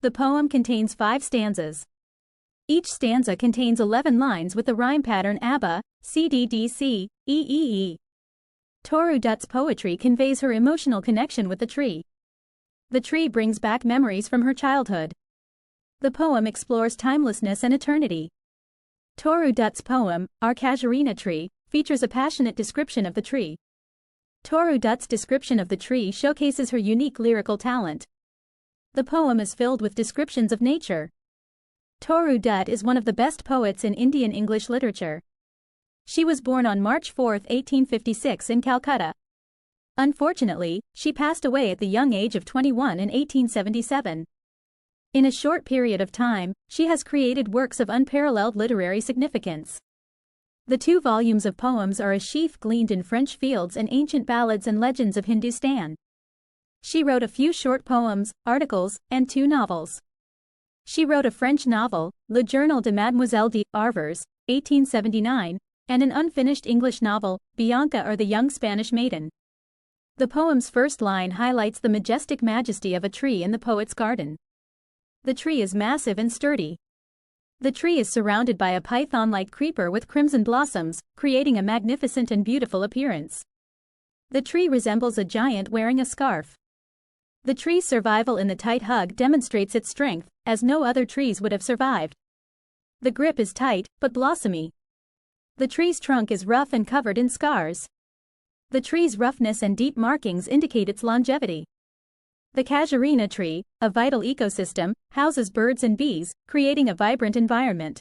The poem contains 5 stanzas. Each stanza contains 11 lines with the rhyme pattern ABBA, CDDC, EEE. Toru Dutt's poetry conveys her emotional connection with the tree. The tree brings back memories from her childhood. The poem explores timelessness and eternity. Toru Dutt's poem, Our CasuarinaTree, features a passionate description of the tree. Toru Dutt's description of the tree showcases her unique lyrical talent. The poem is filled with descriptions of nature. Toru Dutt is one of the best poets in Indian English literature. She was born on March 4, 1856 in Calcutta. Unfortunately, she passed away at the young age of 21 in 1877. In a short period of time, she has created works of unparalleled literary significance. The 2 volumes of poems are a sheaf gleaned in French fields and ancient ballads and legends of Hindustan. She wrote a few short poems, articles, and 2 novels. She wrote a French novel, Le Journal de Mademoiselle d'Arvers, 1879, and an unfinished English novel, Bianca or the Young Spanish Maiden. The poem's first line highlights the majestic majesty of a tree in the poet's garden. The tree is massive and sturdy. The tree is surrounded by a python-like creeper with crimson blossoms, creating a magnificent and beautiful appearance. The tree resembles a giant wearing a scarf. The tree's survival in the tight hug demonstrates its strength, as no other trees would have survived. The grip is tight, but blossomy. The tree's trunk is rough and covered in scars. The tree's roughness and deep markings indicate its longevity. The casuarina tree, a vital ecosystem, houses birds and bees, creating a vibrant environment.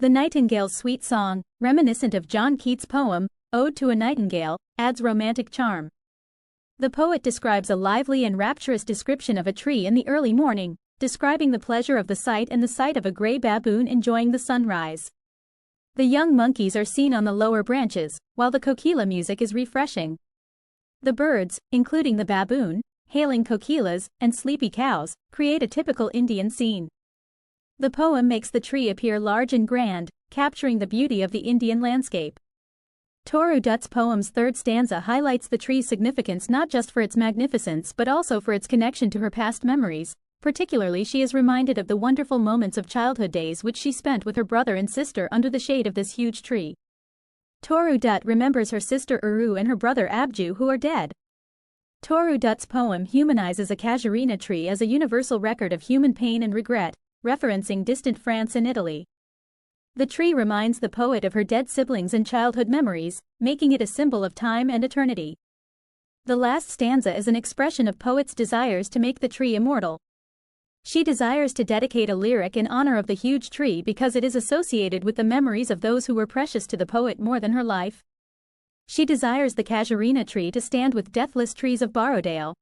The nightingale's sweet song, reminiscent of John Keats' poem, Ode to a Nightingale, adds romantic charm. The poet describes a lively and rapturous description of a tree in the early morning, describing the pleasure of the sight and the sight of a gray baboon enjoying the sunrise. The young monkeys are seen on the lower branches, while the kokila music is refreshing. The birds, including the baboon, hailing kokilas, and sleepy cows, create a typical Indian scene. The poem makes the tree appear large and grand, capturing the beauty of the Indian landscape. Toru Dutt's poem's 3rd stanza highlights the tree's significance not just for its magnificence but also for its connection to her past memories. Particularly, she is reminded of the wonderful moments of childhood days which she spent with her brother and sister under the shade of this huge tree. Toru Dutt remembers her sister Uru and her brother Abju who are dead. Toru Dutt's poem humanizes a casuarina tree as a universal record of human pain and regret, referencing distant France and Italy. The tree reminds the poet of her dead siblings and childhood memories, making it a symbol of time and eternity. The last stanza is an expression of poet's desires to make the tree immortal. She desires to dedicate a lyric in honor of the huge tree because it is associated with the memories of those who were precious to the poet more than her life. She desires the casuarina tree to stand with deathless trees of Borrowdale.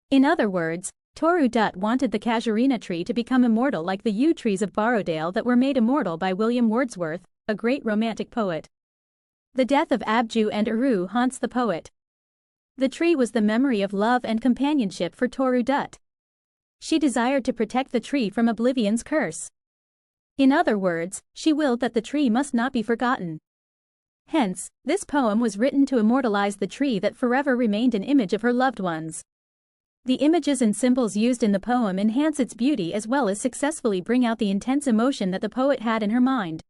In other words, Toru Dutt wanted the casuarina tree to become immortal like the yew trees of Borrowdale that were made immortal by William Wordsworth, a great romantic poet. The death of Abju and Uru haunts the poet. The tree was the memory of love and companionship for Toru Dutt. She desired to protect the tree from oblivion's curse. In other words, she willed that the tree must not be forgotten. Hence, this poem was written to immortalize the tree that forever remained an image of her loved ones. The images and symbols used in the poem enhance its beauty as well as successfully bring out the intense emotion that the poet had in her mind.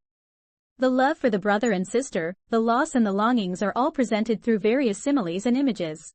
The love for the brother and sister, the loss and the longings are all presented through various similes and images.